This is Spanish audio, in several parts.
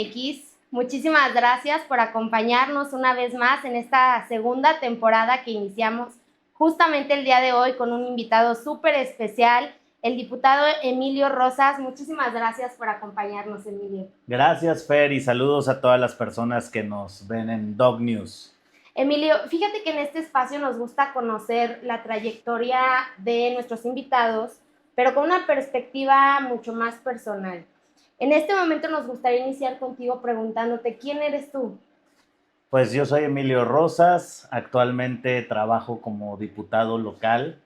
MX. Muchísimas gracias por acompañarnos una vez más en esta segunda temporada que iniciamos justamente el día de hoy con un invitado súper especial, el diputado Emilio Rosas. Muchísimas gracias por acompañarnos, Emilio. Gracias, Fer, y saludos a todas las personas que nos ven en Dog News. Emilio, fíjate que en este espacio nos gusta conocer la trayectoria de nuestros invitados, pero con una perspectiva mucho más personal. En este momento nos gustaría iniciar contigo preguntándote, ¿quién eres tú? Pues yo soy Emilio Rosas, actualmente trabajo como diputado local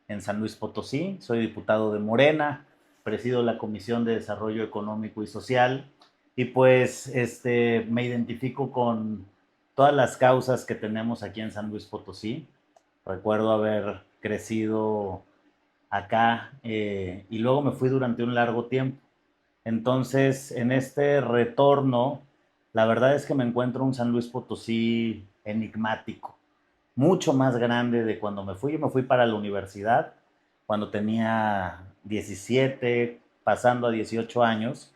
en San Luis Potosí, soy diputado de Morena, presido la Comisión de Desarrollo Económico y Social y pues me identifico con todas las causas que tenemos aquí en San Luis Potosí. Recuerdo haber crecido acá y luego me fui durante un largo tiempo. Entonces, en este retorno, la verdad es que me encuentro un San Luis Potosí enigmático, mucho más grande de cuando me fui. Yo me fui para la universidad cuando tenía 17, pasando a 18 años,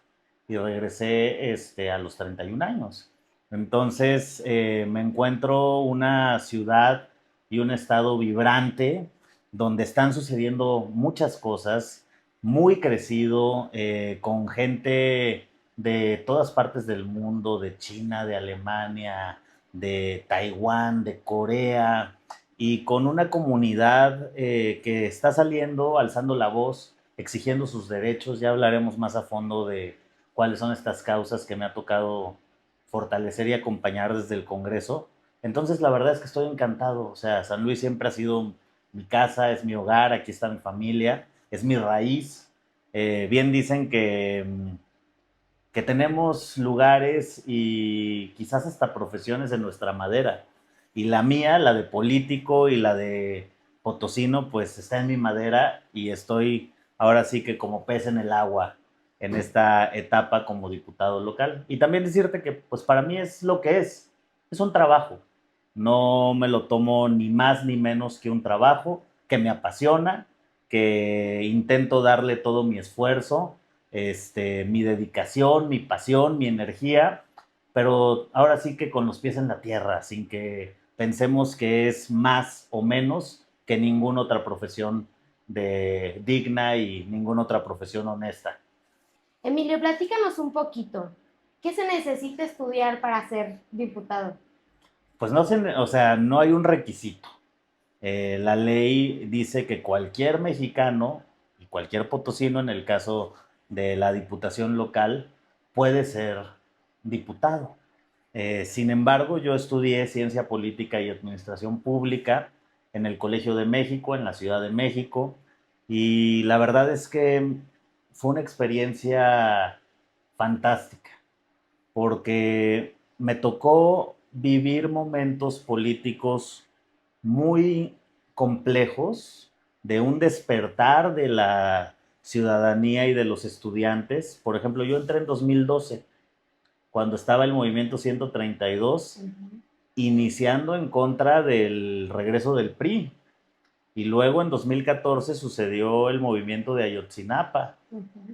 y regresé a los 31 años. Entonces, me encuentro una ciudad y un estado vibrante donde están sucediendo muchas cosas, muy crecido, con gente de todas partes del mundo, de China, de Alemania, de Taiwán, de Corea, y con una comunidad que está saliendo, alzando la voz, exigiendo sus derechos. Ya hablaremos más a fondo de cuáles son estas causas que me ha tocado fortalecer y acompañar desde el Congreso. Entonces, la verdad es que estoy encantado. O sea, San Luis siempre ha sido mi casa, es mi hogar, aquí está mi familia, es mi raíz. Bien dicen que tenemos lugares y quizás hasta profesiones en nuestra madera. Y la mía, la de político y la de potosino, pues está en mi madera y estoy ahora sí que como pez en el agua en esta etapa como diputado local. Y también decirte que pues para mí es lo que es un trabajo. No me lo tomo ni más ni menos que un trabajo que me apasiona, que intento darle todo mi esfuerzo, mi dedicación, mi pasión, mi energía, pero ahora sí que con los pies en la tierra, sin que pensemos que es más o menos que ninguna otra profesión digna y ninguna otra profesión honesta. Emilio, platícanos un poquito. ¿Qué se necesita estudiar para ser diputado? Pues no sé, o sea, no hay un requisito. La ley dice que cualquier mexicano y cualquier potosino, en el caso de la diputación local, puede ser diputado. Sin embargo, yo estudié ciencia política y administración pública en el Colegio de México, en la Ciudad de México, y la verdad es que fue una experiencia fantástica, porque me tocó vivir momentos políticos muy complejos, de un despertar de la ciudadanía y de los estudiantes. Por ejemplo, yo entré en 2012, cuando estaba el movimiento 132, iniciando en contra del regreso del PRI. Y luego en 2014 sucedió el movimiento de Ayotzinapa.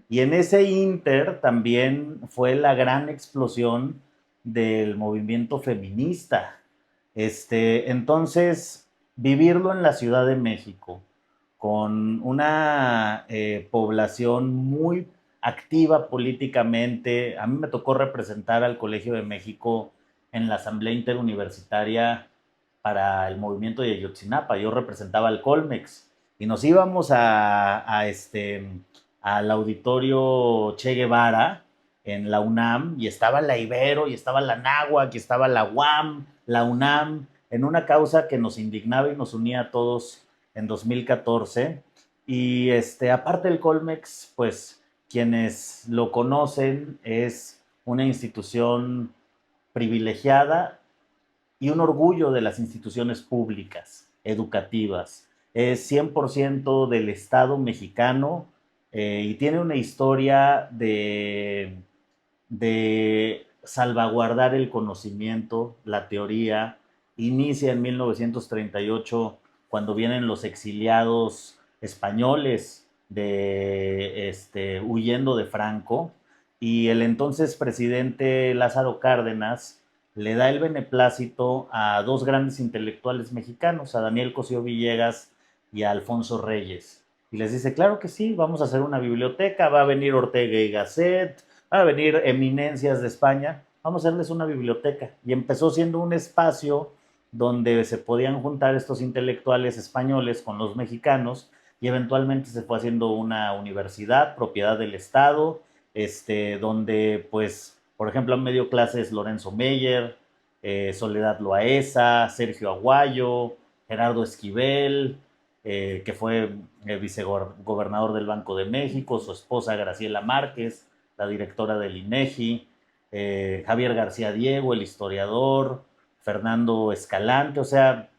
Y en ese inter también fue la gran explosión del movimiento feminista. Entonces, vivirlo en la Ciudad de México, con una población muy activa políticamente. A mí me tocó representar al Colegio de México en la Asamblea Interuniversitaria para el movimiento de Ayotzinapa. Yo representaba al Colmex y nos íbamos al auditorio Che Guevara en la UNAM, y estaba la Ibero, y estaba la Náhuac, y estaba la UAM, la UNAM, en una causa que nos indignaba y nos unía a todos en 2014. Y aparte del Colmex, pues quienes lo conocen, es una institución privilegiada y un orgullo de las instituciones públicas, educativas. Es 100% del Estado mexicano, y tiene una historia de salvaguardar el conocimiento, la teoría. Inicia en 1938, cuando vienen los exiliados españoles huyendo de Franco, y el entonces presidente Lázaro Cárdenas le da el beneplácito a dos grandes intelectuales mexicanos, a Daniel Cosío Villegas y a Alfonso Reyes. Y les dice, claro que sí, vamos a hacer una biblioteca, va a venir Ortega y Gasset, van a venir eminencias de España, vamos a hacerles una biblioteca. Y empezó siendo un espacio donde se podían juntar estos intelectuales españoles con los mexicanos y eventualmente se fue haciendo una universidad, propiedad del Estado, donde pues, por ejemplo, en medio clases Lorenzo Meyer, Soledad Loaesa, Sergio Aguayo, Gerardo Esquivel, que fue vicegobernador del Banco de México, su esposa Graciela Márquez, la directora del INEGI, Javier García Diego, el historiador, Fernando Escalante, o sea,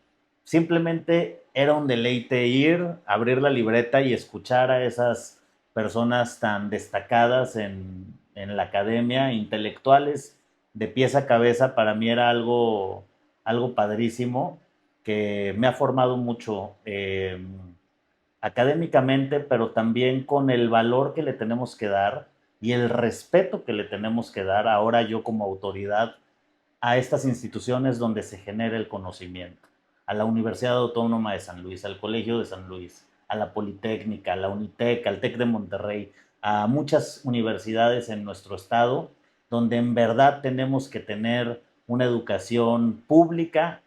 simplemente era un deleite ir, abrir la libreta y escuchar a esas personas tan destacadas en la academia, intelectuales, de pies a cabeza, para mí era algo padrísimo, que me ha formado mucho académicamente, pero también con el valor que le tenemos que dar y el respeto que le tenemos que dar ahora yo como autoridad a estas instituciones donde se genera el conocimiento, a la Universidad Autónoma de San Luis, al Colegio de San Luis, a la Politécnica, a la UNITEC, al TEC de Monterrey, a muchas universidades en nuestro estado, donde en verdad tenemos que tener una educación pública,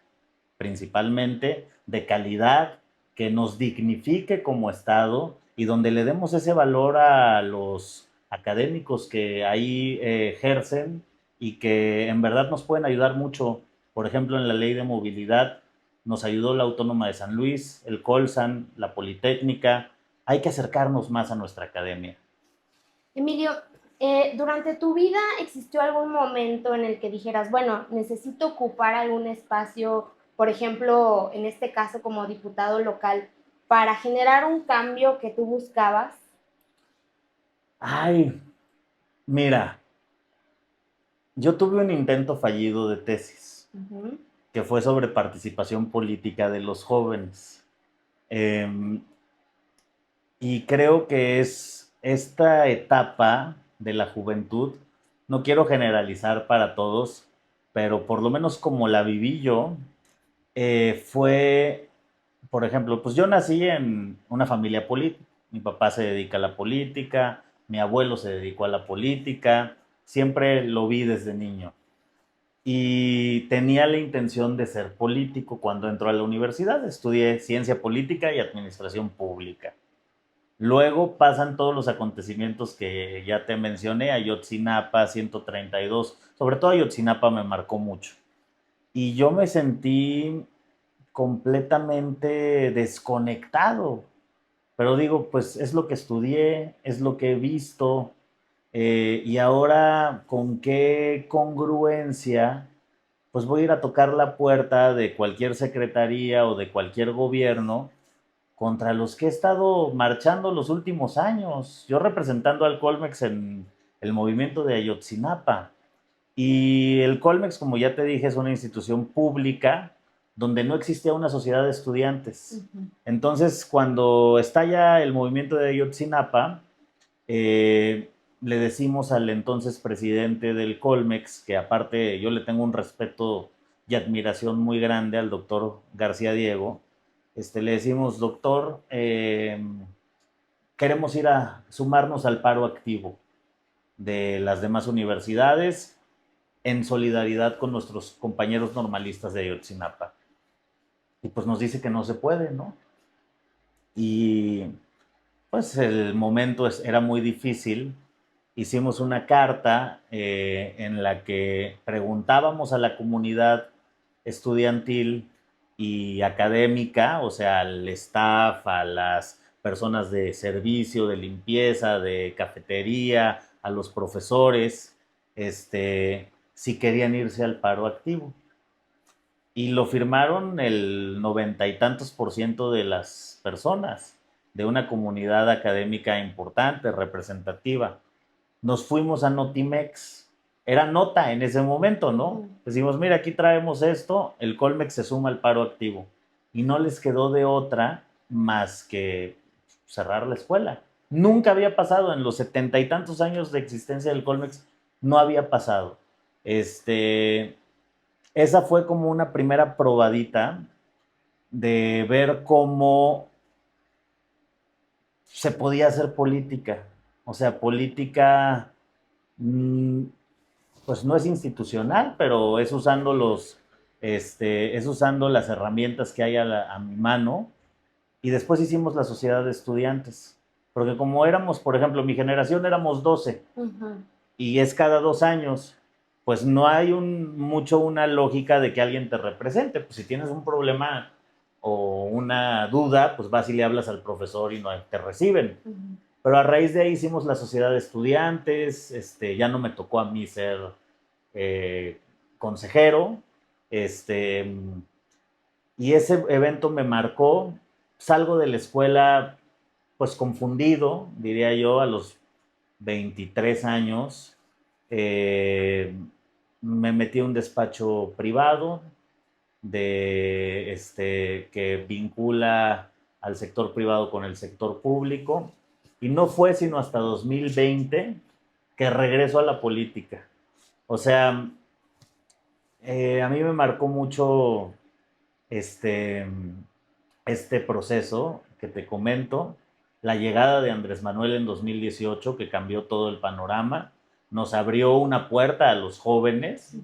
principalmente, de calidad, que nos dignifique como estado y donde le demos ese valor a los académicos que ahí ejercen y que en verdad nos pueden ayudar mucho. Por ejemplo, en la ley de movilidad nos ayudó la Autónoma de San Luis, el Colsan, la Politécnica. Hay que acercarnos más a nuestra academia. Emilio, ¿durante tu vida existió algún momento en el que dijeras, bueno, necesito ocupar algún espacio, por ejemplo, en este caso como diputado local, para generar un cambio que tú buscabas? Ay, mira, yo tuve un intento fallido de tesis, que fue sobre participación política de los jóvenes. Eh, y creo que es esta etapa de la juventud, no quiero generalizar para todos, pero por lo menos como la viví yo, fue, por ejemplo, pues yo nací en una familia política. Mi papá se dedica a la política, mi abuelo se dedicó a la política, siempre lo vi desde niño. Y tenía la intención de ser político cuando entró a la universidad. Estudié ciencia política y administración pública. Luego pasan todos los acontecimientos que ya te mencioné, Ayotzinapa 132, sobre todo Ayotzinapa me marcó mucho. Y yo me sentí completamente desconectado. Pero digo, pues es lo que estudié, es lo que he visto, y ahora con qué congruencia, pues voy a ir a tocar la puerta de cualquier secretaría o de cualquier gobierno contra los que he estado marchando los últimos años, yo representando al Colmex en el movimiento de Ayotzinapa. Y el Colmex, como ya te dije, es una institución pública donde no existía una sociedad de estudiantes. Entonces, cuando estalla el movimiento de Ayotzinapa, le decimos al entonces presidente del Colmex, que aparte yo le tengo un respeto y admiración muy grande al doctor García Diego, le decimos, doctor, queremos ir a sumarnos al paro activo de las demás universidades en solidaridad con nuestros compañeros normalistas de Ayotzinapa. Y pues nos dice que no se puede, ¿no? Y pues el momento era muy difícil. Hicimos una carta en la que preguntábamos a la comunidad estudiantil y académica, o sea, al staff, a las personas de servicio, de limpieza, de cafetería, a los profesores, si querían irse al paro activo. Y lo firmaron el 90 y tantos % de las personas de una comunidad académica importante, representativa. Nos fuimos a Notimex, era nota en ese momento, ¿no? Decimos, mira, aquí traemos esto, el Colmex se suma al paro activo. Y no les quedó de otra más que cerrar la escuela. Nunca había pasado en los 70 y tantos años de existencia del Colmex, no había pasado. Esa fue como una primera probadita de ver cómo se podía hacer política. O sea, política, pues no es institucional, pero es usando es usando las herramientas que hay a mi mano. Y después hicimos la sociedad de estudiantes. Porque como éramos, por ejemplo, mi generación éramos 12 y es cada 2 años, pues no hay mucho una lógica de que alguien te represente. Pues si tienes un problema o una duda, pues vas y le hablas al profesor y no te reciben. Pero a raíz de ahí hicimos la sociedad de estudiantes, ya no me tocó a mí ser consejero, y ese evento me marcó. Salgo de la escuela pues confundido, diría yo, a los 23 años. Me metí a un despacho privado que vincula al sector privado con el sector público, y no fue sino hasta 2020 que regreso a la política. O sea, a mí me marcó mucho este, este proceso que te comento, la llegada de Andrés Manuel en 2018, que cambió todo el panorama, nos abrió una puerta a los jóvenes.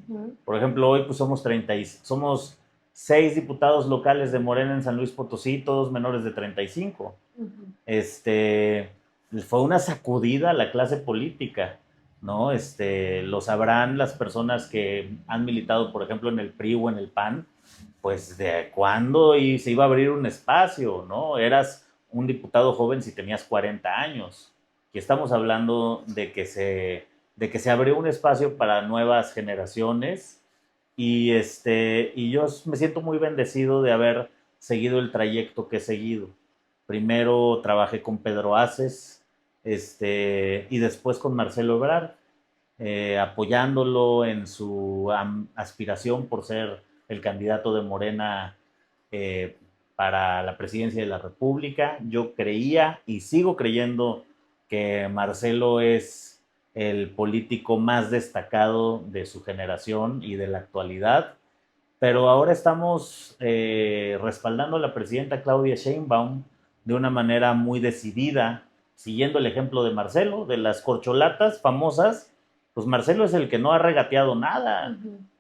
Por ejemplo, hoy pues somos 6 diputados locales de Morena en San Luis Potosí, todos menores de 35. Fue una sacudida a la clase política, ¿no? Lo sabrán las personas que han militado, por ejemplo, en el PRI o en el PAN, pues de cuándo se iba a abrir un espacio, ¿no? Eras un diputado joven si tenías 40 años. Y estamos hablando de que se abrió un espacio para nuevas generaciones, y yo me siento muy bendecido de haber seguido el trayecto que he seguido. Primero trabajé con Pedro Aces, y después con Marcelo Ebrard, apoyándolo en su aspiración por ser el candidato de Morena eh, para la presidencia de la República. Yo creía y sigo creyendo que Marcelo es el político más destacado de su generación y de la actualidad, pero ahora estamos respaldando a la presidenta Claudia Sheinbaum de una manera muy decidida, siguiendo el ejemplo de Marcelo, de las corcholatas famosas. Pues Marcelo es el que no ha regateado nada,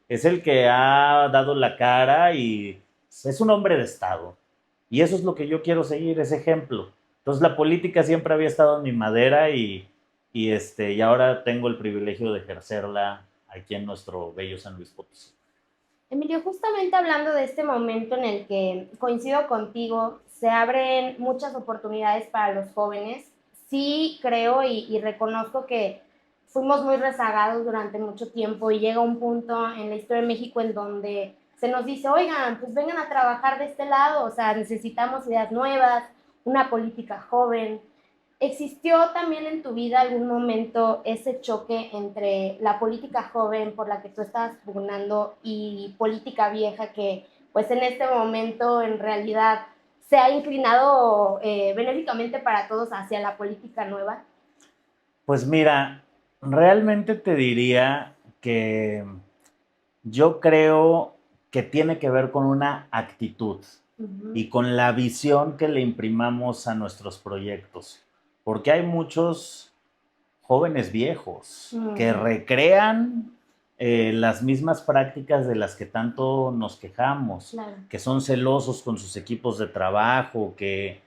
es el que ha dado la cara y es un hombre de Estado. Y eso es lo que yo quiero seguir, ese ejemplo. Entonces la política siempre había estado en mi madera, y ahora tengo el privilegio de ejercerla aquí en nuestro bello San Luis Potosí. Emilio, justamente hablando de este momento en el que coincido contigo, se abren muchas oportunidades para los jóvenes. Sí creo y reconozco que fuimos muy rezagados durante mucho tiempo y llega un punto en la historia de México en donde se nos dice, oigan, pues vengan a trabajar de este lado, o sea, necesitamos ideas nuevas, una política joven. ¿Existió también en tu vida algún momento ese choque entre la política joven por la que tú estabas pugnando y política vieja que pues en este momento en realidad se ha inclinado benéficamente para todos hacia la política nueva? Pues mira, realmente te diría que yo creo que tiene que ver con una actitud y con la visión que le imprimamos a nuestros proyectos. Porque hay muchos jóvenes viejos que recrean las mismas prácticas de las que tanto nos quejamos, Claro. que son celosos con sus equipos de trabajo, que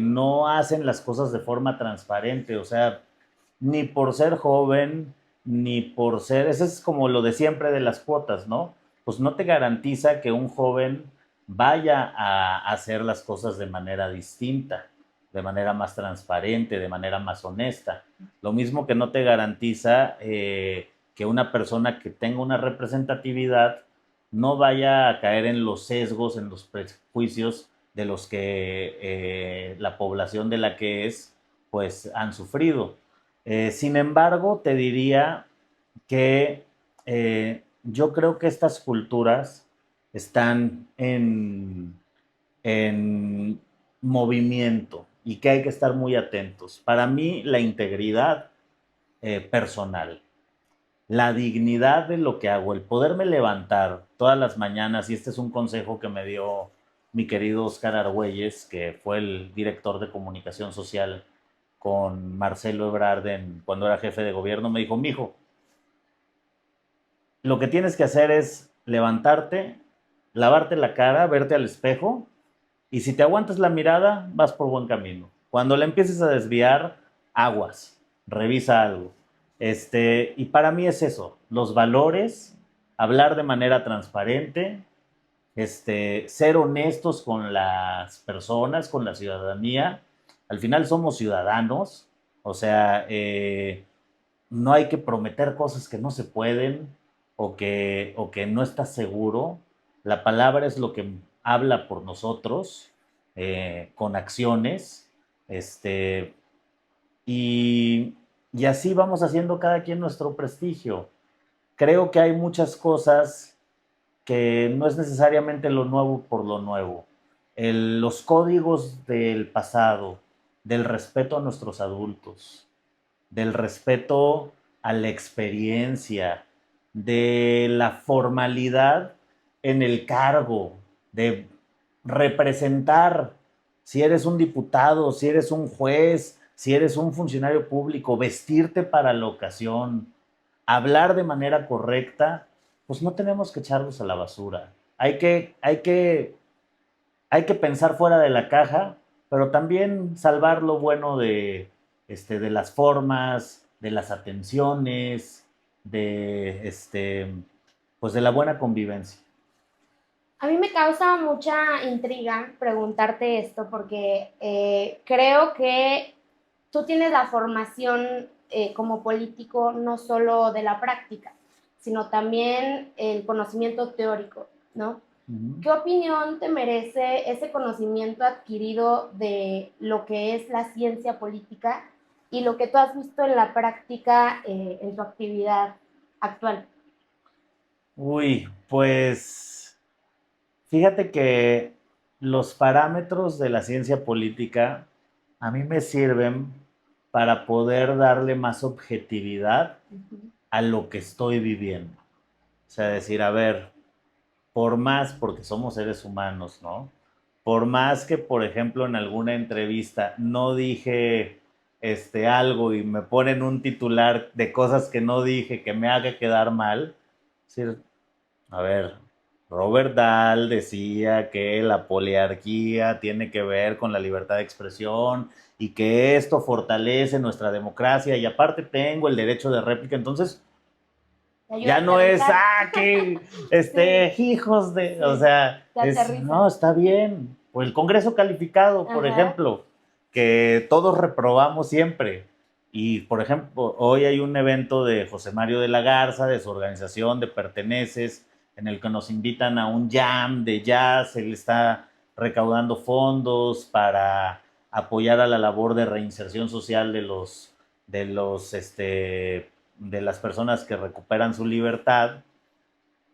no hacen las cosas de forma transparente. O sea, ni por ser joven, ni por ser, eso es como lo de siempre de las cuotas, ¿no? Pues no te garantiza que un joven vaya a hacer las cosas de manera distinta, de manera más transparente, de manera más honesta. Lo mismo que no te garantiza que una persona que tenga una representatividad no vaya a caer en los sesgos, en los prejuicios de los que la población de la que es, pues han sufrido. Sin embargo, te diría que yo creo que estas culturas están en movimiento. y que hay que estar muy atentos. Para mí, la integridad personal, la dignidad de lo que hago, el poderme levantar todas las mañanas, y este es un consejo que me dio mi querido Oscar Argüelles, que fue el director de comunicación social con Marcelo Ebrard cuando era jefe de gobierno, me dijo, mijo, lo que tienes que hacer es levantarte, lavarte la cara, verte al espejo, y si te aguantas la mirada, vas por buen camino. Cuando le empieces a desviar, aguas, revisa algo. Y para mí es eso, los valores, hablar de manera transparente, ser honestos con las personas, con la ciudadanía. Al final somos ciudadanos, o sea, no hay que prometer cosas que no se pueden o que no estás seguro. La palabra es lo que habla por nosotros, con acciones, y, y así vamos haciendo cada quien nuestro prestigio. Creo que hay muchas cosas que no es necesariamente lo nuevo por lo nuevo. Los códigos del pasado, del respeto a nuestros adultos, del respeto a la experiencia, de la formalidad en el cargo, de representar, si eres un diputado, si eres un juez, si eres un funcionario público, vestirte para la ocasión, hablar de manera correcta, pues no tenemos que echarlos a la basura. Hay que pensar fuera de la caja, pero también salvar lo bueno de las formas, de las atenciones, pues de la buena convivencia. A mí me causa mucha intriga preguntarte esto porque creo que tú tienes la formación como político no solo de la práctica, sino también el conocimiento teórico, ¿no? ¿Qué opinión te merece ese conocimiento adquirido de lo que es la ciencia política y lo que tú has visto en la práctica en tu actividad actual? Uy, pues fíjate que los parámetros de la ciencia política a mí me sirven para poder darle más objetividad a lo que estoy viviendo. O sea, decir, a ver, por más, porque somos seres humanos, ¿no? Por más que, por ejemplo, en alguna entrevista no dije algo y me ponen un titular de cosas que no dije que me haga quedar mal, es decir, a ver, Robert Dahl decía que la poliarquía tiene que ver con la libertad de expresión y que esto fortalece nuestra democracia y aparte tengo el derecho de réplica, entonces ya no es, que, sí, hijos de, o sea, no, está bien. O el Congreso calificado, por ejemplo, que todos reprobamos siempre. Y, por ejemplo, hoy hay un evento de José Mario de la Garza, de su organización de Perteneces, en el que nos invitan a un jam de jazz. Él está recaudando fondos para apoyar a la labor de reinserción social de las personas que recuperan su libertad.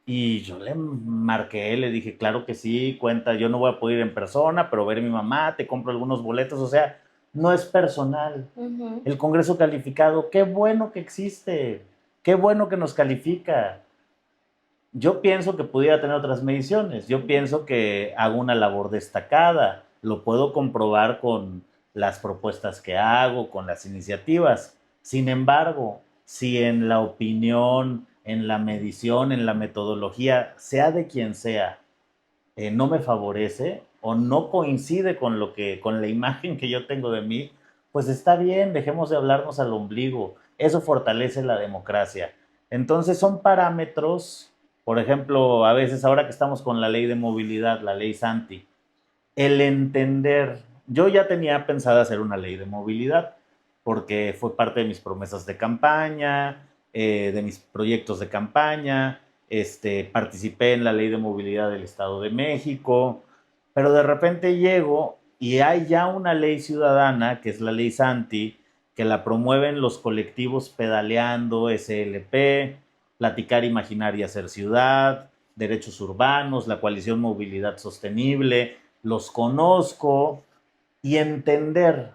Y yo le marqué, le dije, claro que sí, cuenta, yo no voy a poder ir en persona, pero ver a mi mamá, te compro algunos boletos, o sea, no es personal. El Congreso calificado, qué bueno que existe, qué bueno que nos califica. Yo pienso que pudiera tener otras mediciones, yo pienso que hago una labor destacada, lo puedo comprobar con las propuestas que hago, con las iniciativas. Sin embargo, si en la opinión, en la medición, en la metodología, sea de quien sea, no me favorece o no coincide con la imagen que yo tengo de mí, pues está bien, dejemos de hablarnos al ombligo. Eso fortalece la democracia. Entonces son parámetros, por ejemplo, a veces ahora que estamos con la ley de movilidad, la ley Santi, el entender, yo ya tenía pensado hacer una ley de movilidad, porque fue parte de mis promesas de campaña, de mis proyectos de campaña, participé en la ley de movilidad del Estado de México, pero de repente llego y hay ya una ley ciudadana, que es la ley Santi, que la promueven los colectivos Pedaleando, SLP, Platicar, Imaginar y Hacer Ciudad, Derechos Urbanos, la Coalición Movilidad Sostenible, los conozco, y entender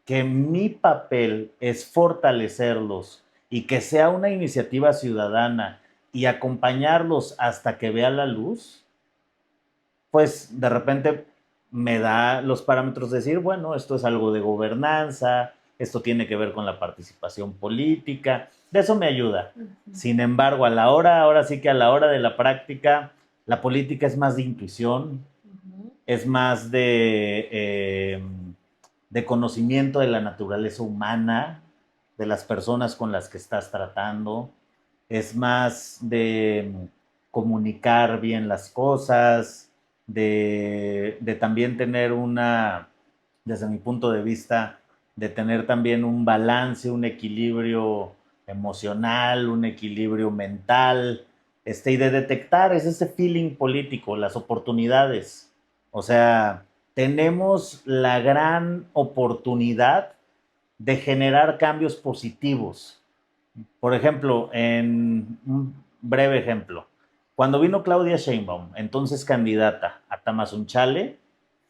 que mi papel es fortalecerlos y que sea una iniciativa ciudadana y acompañarlos hasta que vea la luz, pues de repente me da los parámetros de decir, bueno, esto es algo de gobernanza, esto tiene que ver con la participación política, de eso me ayuda. Sin embargo, ahora sí que a la hora de la práctica, la política es más de intuición, es más de conocimiento de la naturaleza humana, de las personas con las que estás tratando, es más de comunicar bien las cosas, de también tener desde mi punto de vista, de tener también un balance, un equilibrio emocional, un equilibrio mental, y de detectar ese feeling político, las oportunidades. O sea, tenemos la gran oportunidad de generar cambios positivos. Por ejemplo, en un breve ejemplo, cuando vino Claudia Sheinbaum, entonces candidata a Tamazunchale,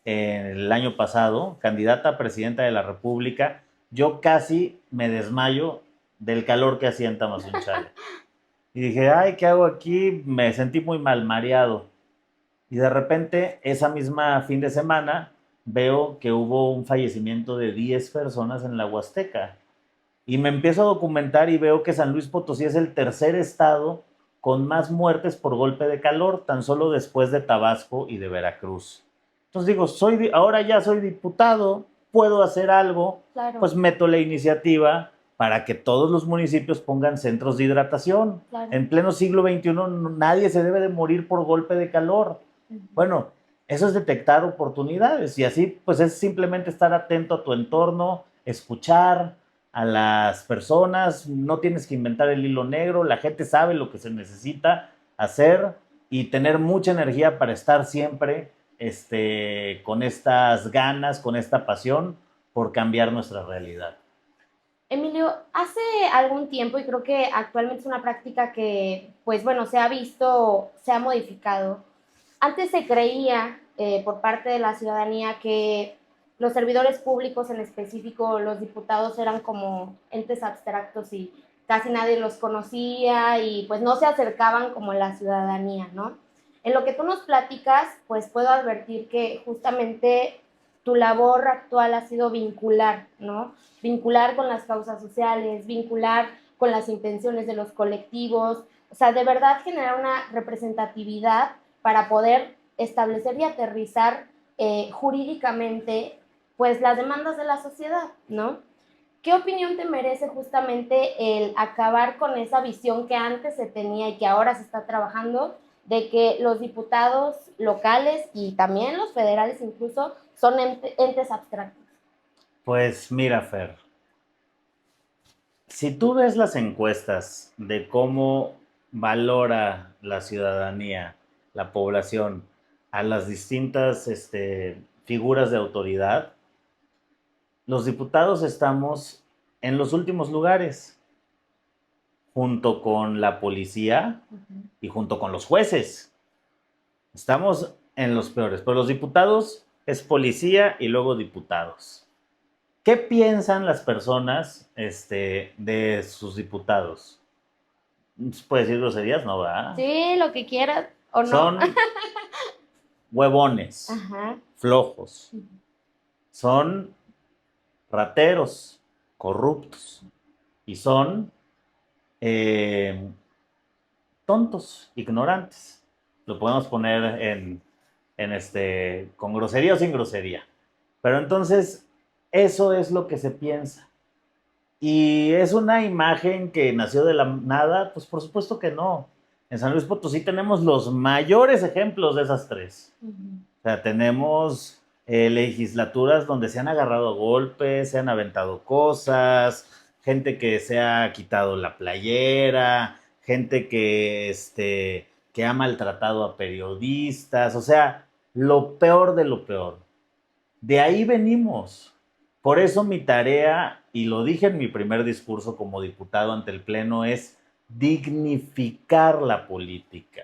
el año pasado, candidata a presidenta de la República, yo casi me desmayo del calor que hacía en Tamazunchale. Y dije, ay, ¿qué hago aquí? Me sentí muy mal, mareado. Y de repente, esa misma fin de semana, veo que hubo un fallecimiento de 10 personas en la Huasteca. Y me empiezo a documentar y veo que San Luis Potosí es el tercer estado con más muertes por golpe de calor, tan solo después de Tabasco y de Veracruz. Entonces digo, ahora ya soy diputado, puedo hacer algo, Claro. Pues meto la iniciativa para que todos los municipios pongan centros de hidratación. Claro. En pleno siglo XXI nadie se debe de morir por golpe de calor. Bueno, eso es detectar oportunidades y así pues es simplemente estar atento a tu entorno, escuchar a las personas, no tienes que inventar el hilo negro, la gente sabe lo que se necesita hacer y tener mucha energía para estar siempre con estas ganas, con esta pasión por cambiar nuestra realidad. Emilio, hace algún tiempo, y creo que actualmente es una práctica que, pues bueno, se ha visto, se ha modificado. Antes se creía por parte de la ciudadanía que los servidores públicos, en específico los diputados, eran como entes abstractos y casi nadie los conocía y pues no se acercaban como la ciudadanía, ¿no? En lo que tú nos platicas, pues puedo advertir que justamente tu labor actual ha sido vincular, ¿no? Vincular con las causas sociales, vincular con las intenciones de los colectivos, o sea, de verdad generar una representatividad para poder establecer y aterrizar jurídicamente pues las demandas de la sociedad, ¿no? ¿Qué opinión te merece justamente el acabar con esa visión que antes se tenía y que ahora se está trabajando de que los diputados locales y también los federales incluso son entes abstractos? Pues mira, Fer, si tú ves las encuestas de cómo valora la ciudadanía, la población, a las distintas figuras de autoridad, los diputados estamos en los últimos lugares, junto con la policía y junto con los jueces. Estamos en los peores, pero los diputados es policía y luego diputados. ¿Qué piensan las personas de sus diputados? ¿Puede decir groserías? No, ¿verdad? Sí, lo que quieras o no. Son huevones, Ajá. flojos, son rateros, corruptos y son tontos, ignorantes. Lo podemos poner con grosería o sin grosería. Pero entonces, eso es lo que se piensa. ¿Y es una imagen que nació de la nada? Pues por supuesto que no. En San Luis Potosí tenemos los mayores ejemplos de esas tres. O sea, tenemos legislaturas donde se han agarrado a golpes, se han aventado cosas, gente que se ha quitado la playera, gente que ha maltratado a periodistas, o sea, lo peor de lo peor. De ahí venimos. Por eso mi tarea, y lo dije en mi primer discurso como diputado ante el Pleno, es dignificar la política,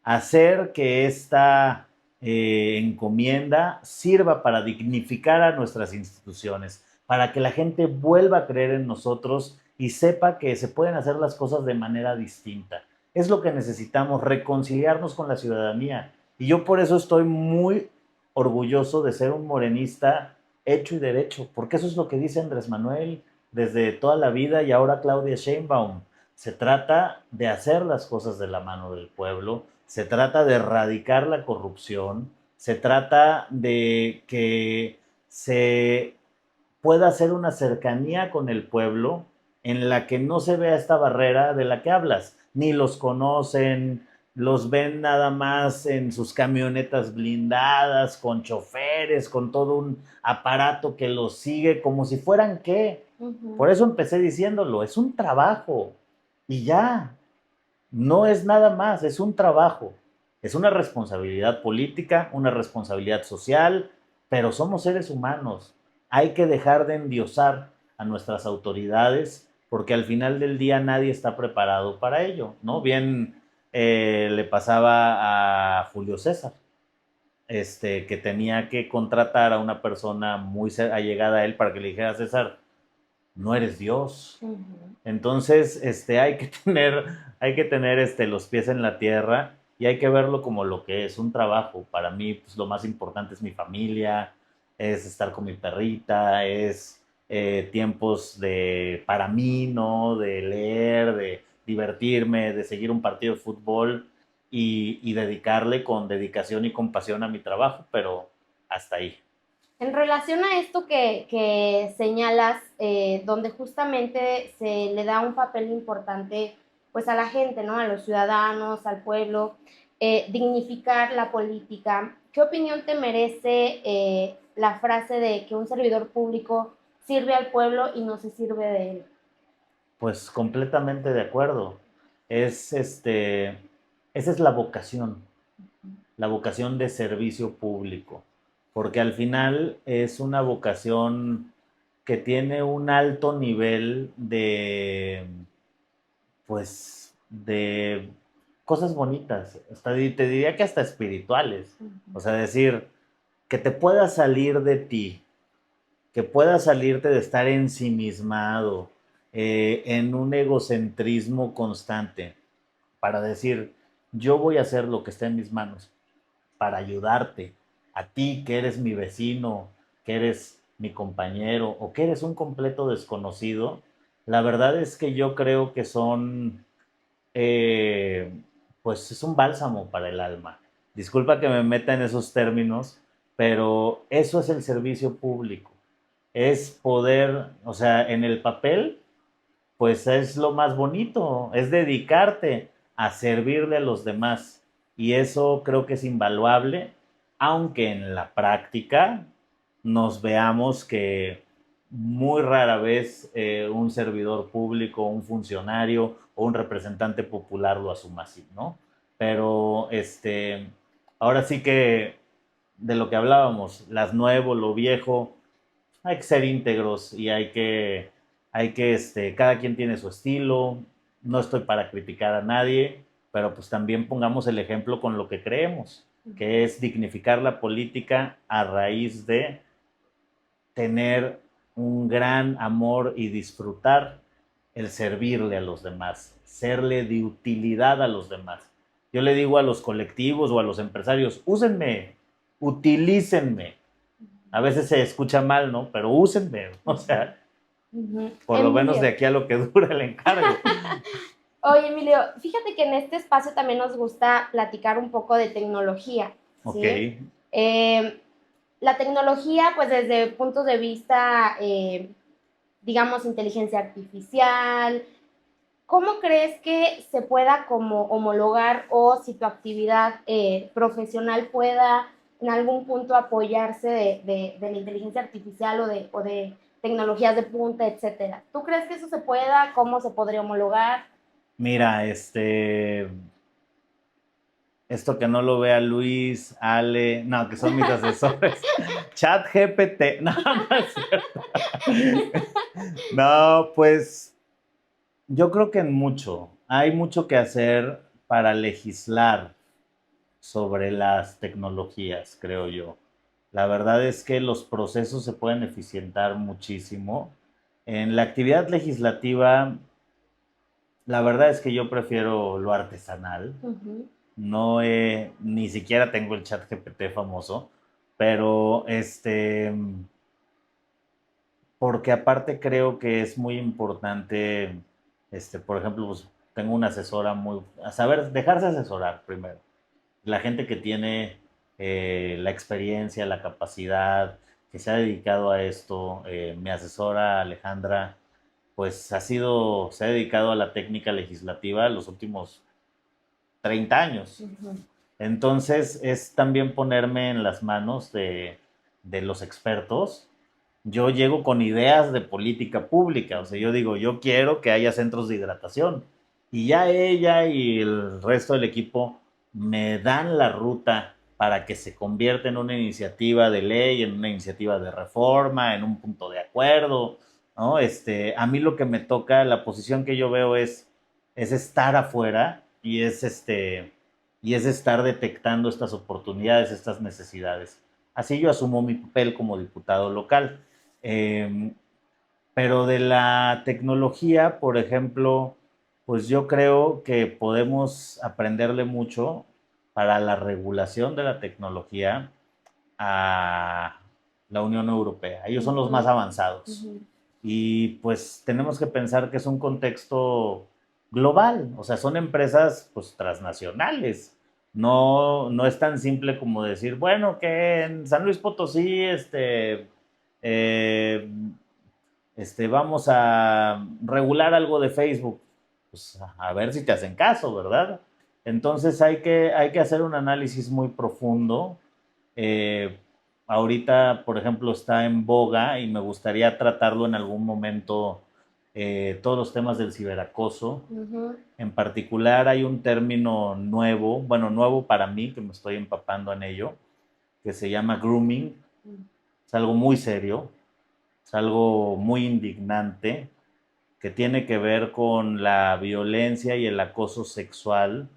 hacer que esta encomienda sirva para dignificar a nuestras instituciones, para que la gente vuelva a creer en nosotros y sepa que se pueden hacer las cosas de manera distinta. Es lo que necesitamos, reconciliarnos con la ciudadanía. Y yo por eso estoy muy orgulloso de ser un morenista hecho y derecho, porque eso es lo que dice Andrés Manuel desde toda la vida y ahora Claudia Sheinbaum. Se trata de hacer las cosas de la mano del pueblo, se trata de erradicar la corrupción, se trata de que se pueda hacer una cercanía con el pueblo en la que no se vea esta barrera de la que hablas. Ni los conocen, los ven nada más en sus camionetas blindadas, con choferes, con todo un aparato que los sigue como si fueran qué. Por eso empecé diciéndolo, es un trabajo y ya, no es nada más, es un trabajo. Es una responsabilidad política, una responsabilidad social, pero somos seres humanos. Hay que dejar de endiosar a nuestras autoridades porque al final del día nadie está preparado para ello, ¿no? Bien le pasaba a Julio César, que tenía que contratar a una persona muy allegada a él para que le dijera: César, no eres Dios. Entonces, hay que tener los pies en la tierra y hay que verlo como lo que es, un trabajo. Para mí, pues lo más importante es mi familia, es estar con mi perrita, es tiempos para mí, ¿no? De leer, de divertirme, de seguir un partido de fútbol y dedicarle con dedicación y compasión a mi trabajo, pero hasta ahí. En relación a esto que señalas, donde justamente se le da un papel importante pues a la gente, ¿no? A los ciudadanos, al pueblo, dignificar la política. ¿Qué opinión te merece la frase de que un servidor público sirve al pueblo y no se sirve de él? Pues completamente de acuerdo. Esa es la vocación de servicio público, porque al final es una vocación que tiene un alto nivel de cosas bonitas, hasta te diría que hasta espirituales. O sea, decir, que te pueda salir de ti, que puedas salirte de estar ensimismado, en un egocentrismo constante, para decir, yo voy a hacer lo que esté en mis manos para ayudarte, a ti que eres mi vecino, que eres mi compañero o que eres un completo desconocido. La verdad es que yo creo que eh, pues es un bálsamo para el alma. Disculpa que me meta en esos términos, pero eso es el servicio público. Es poder, o sea, en el papel, pues es lo más bonito, es dedicarte a servirle a los demás. Y eso creo que es invaluable, aunque en la práctica nos veamos que muy rara vez un servidor público, un funcionario o un representante popular lo asuma así, ¿no? Pero ahora sí que de lo que hablábamos, las nuevo, lo viejo, hay que ser íntegros y cada quien tiene su estilo, no estoy para criticar a nadie, pero pues también pongamos el ejemplo con lo que creemos, que es dignificar la política a raíz de tener un gran amor y disfrutar el servirle a los demás, serle de utilidad a los demás. Yo le digo a los colectivos o a los empresarios, úsenme, utilícenme. A veces se escucha mal, ¿no? Pero úsenme, o sea, por lo menos de aquí a lo que dura el encargo. Oye, Emilio, fíjate que en este espacio también nos gusta platicar un poco de tecnología, ¿sí? Ok. La tecnología, pues desde puntos de vista, digamos, inteligencia artificial, ¿cómo crees que se pueda como homologar o si tu actividad profesional pueda en algún punto apoyarse de la inteligencia artificial o de tecnologías de punta, etcétera? ¿Tú crees que eso se pueda? ¿Cómo se podría homologar? Mira, esto que no lo vea Luis, Ale, no, que son mis asesores. Chat GPT, no, no es cierto. No, pues yo creo que hay mucho que hacer para legislar, sobre las tecnologías, creo yo. La verdad es que los procesos se pueden eficientar muchísimo. En la actividad legislativa, la verdad es que yo prefiero lo artesanal. No ni siquiera tengo el chat GPT famoso, pero porque aparte creo que es muy importante, por ejemplo, pues, tengo una asesora a saber, dejarse asesorar primero. La gente que tiene la experiencia, la capacidad, que se ha dedicado a esto, mi asesora Alejandra, pues se ha dedicado a la técnica legislativa los últimos 30 años. Entonces es también ponerme en las manos de los expertos. Yo llego con ideas de política pública, o sea, yo digo, yo quiero que haya centros de hidratación. Y ya ella y el resto del equipo me dan la ruta para que se convierta en una iniciativa de ley, en una iniciativa de reforma, en un punto de acuerdo, ¿no? A mí lo que me toca, la posición que yo veo es estar afuera y es estar detectando estas oportunidades, estas necesidades. Así yo asumo mi papel como diputado local. Eh, pero de la tecnología, por ejemplo, pues yo creo que podemos aprenderle mucho para la regulación de la tecnología a la Unión Europea. Ellos son los más avanzados. Y pues tenemos que pensar que es un contexto global, o sea, son empresas pues transnacionales. No es tan simple como decir, bueno, que en San Luis Potosí, eh, vamos a regular algo de Facebook. Pues a ver si te hacen caso, ¿verdad? Entonces hay que hacer un análisis muy profundo. Eh, Ahorita, por ejemplo, está en boga y me gustaría tratarlo en algún momento, todos los temas del ciberacoso. En particular hay un término nuevo, bueno, nuevo para mí, que me estoy empapando en ello, que se llama grooming. Es algo muy serio, es algo muy indignante, que tiene que ver con la violencia y el acoso sexual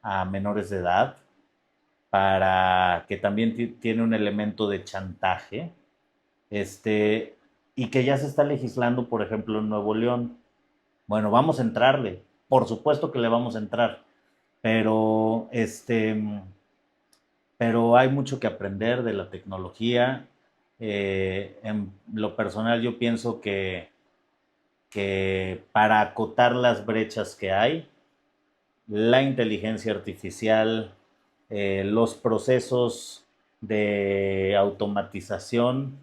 a menores de edad, para que también tiene un elemento de chantaje, y que ya se está legislando, por ejemplo, en Nuevo León. Bueno, vamos a entrarle, por supuesto que le vamos a entrar, pero pero hay mucho que aprender de la tecnología. En lo personal yo pienso que para acotar las brechas que hay, la inteligencia artificial, los procesos de automatización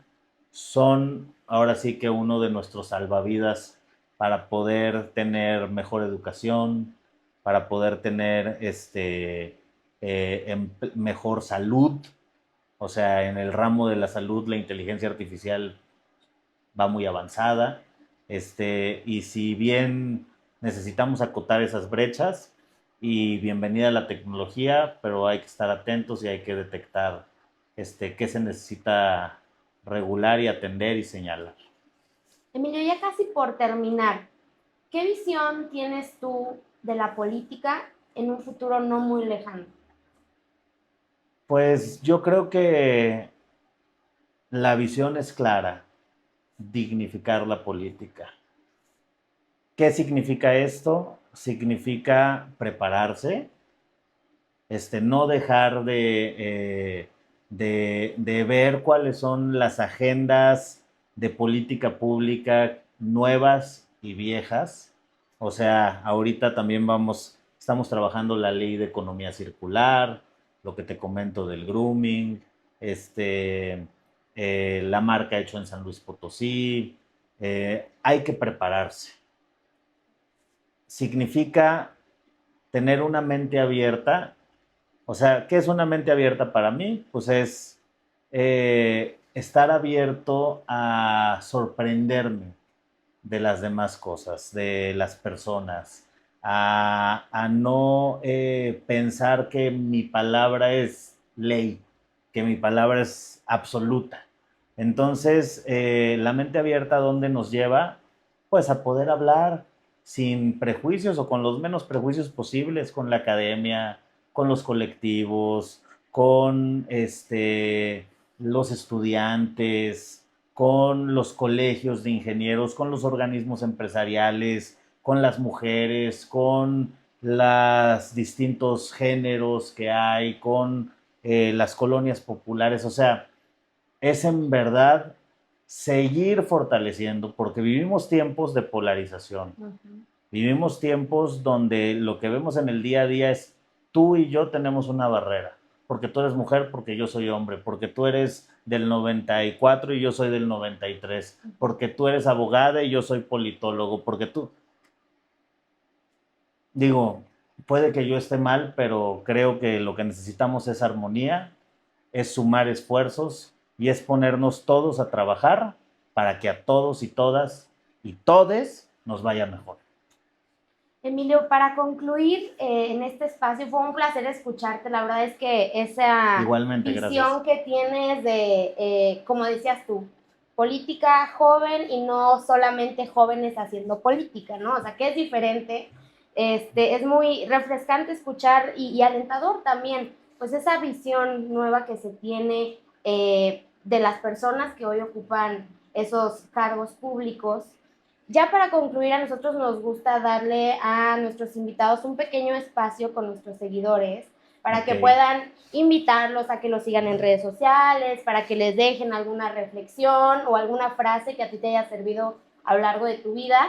son ahora sí que uno de nuestros salvavidas para poder tener mejor educación, para poder tener mejor salud. O sea, en el ramo de la salud la inteligencia artificial va muy avanzada. Y si bien necesitamos acotar esas brechas, y bienvenida a la tecnología, pero hay que estar atentos y hay que detectar qué se necesita regular y atender y señalar. Emilio, ya casi por terminar, ¿qué visión tienes tú de la política en un futuro no muy lejano? Pues yo creo que la visión es clara: dignificar la política. ¿Qué significa esto? Significa prepararse, no dejar de ver cuáles son las agendas de política pública nuevas y viejas. O sea, ahorita también estamos trabajando la ley de economía circular, lo que te comento del grooming, la marca hecho en San Luis Potosí. Hay que prepararse. Significa tener una mente abierta. O sea, ¿qué es una mente abierta para mí? Pues es estar abierto a sorprenderme de las demás cosas, de las personas, a no pensar que mi palabra es ley, que mi palabra es absoluta. Entonces, la mente abierta, ¿a dónde nos lleva? Pues a poder hablar sin prejuicios o con los menos prejuicios posibles con la academia, con los colectivos, con los estudiantes, con los colegios de ingenieros, con los organismos empresariales, con las mujeres, con los distintos géneros que hay, con las colonias populares. O sea, es en verdad seguir fortaleciendo, porque vivimos tiempos de polarización. Vivimos tiempos donde lo que vemos en el día a día es tú y yo tenemos una barrera, porque tú eres mujer, porque yo soy hombre, porque tú eres del 94 y yo soy del 93, porque tú eres abogada y yo soy politólogo, porque tú... Digo, puede que yo esté mal, pero creo que lo que necesitamos es armonía, es sumar esfuerzos y es ponernos todos a trabajar para que a todos y todas y todes nos vaya mejor. Emilio, para concluir en este espacio, fue un placer escucharte. La verdad es que esa Igualmente, visión gracias. que tienes de, como decías tú, política joven y no solamente jóvenes haciendo política, ¿no? O sea, que es diferente. Es muy refrescante escuchar y alentador también, pues esa visión nueva que se tiene de las personas que hoy ocupan esos cargos públicos. Ya para concluir, a nosotros nos gusta darle a nuestros invitados un pequeño espacio con nuestros seguidores para que puedan invitarlos a que los sigan en redes sociales, para que les dejen alguna reflexión o alguna frase que a ti te haya servido a lo largo de tu vida,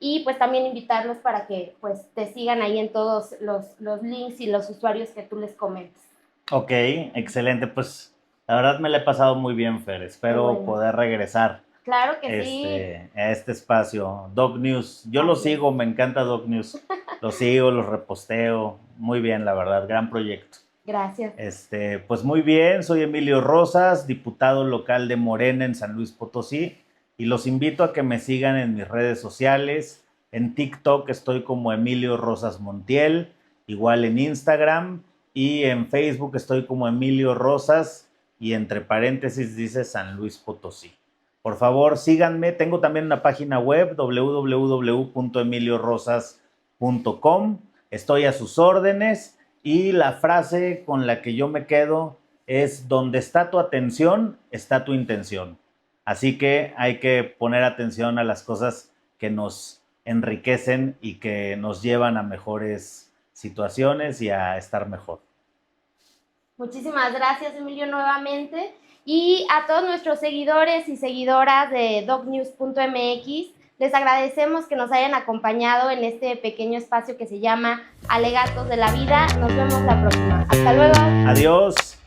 y pues también invitarlos para que pues te sigan ahí en todos los links y los usuarios que tú les comentes. Ok, excelente. Pues la verdad me la he pasado muy bien, Fer. Espero poder regresar. Claro que sí. A este espacio, Doc News. Yo lo sigo, me encanta Doc News. Lo sigo, los reposteo. Muy bien, la verdad, gran proyecto. Gracias. Pues muy bien, soy Emilio Rosas, diputado local de Morena en San Luis Potosí, y los invito a que me sigan en mis redes sociales. En TikTok estoy como Emilio Rosas Montiel, igual en Instagram, y en Facebook estoy como Emilio Rosas, y entre paréntesis dice San Luis Potosí. Por favor, síganme. Tengo también una página web, www.emiliorosas.com. Estoy a sus órdenes, y la frase con la que yo me quedo es: donde está tu atención, está tu intención. Así que hay que poner atención a las cosas que nos enriquecen y que nos llevan a mejores situaciones y a estar mejor. Muchísimas gracias, Emilio, nuevamente. Y a todos nuestros seguidores y seguidoras de docnews.mx, les agradecemos que nos hayan acompañado en este pequeño espacio que se llama Alegatos de la Vida. Nos vemos la próxima. Hasta luego. Adiós.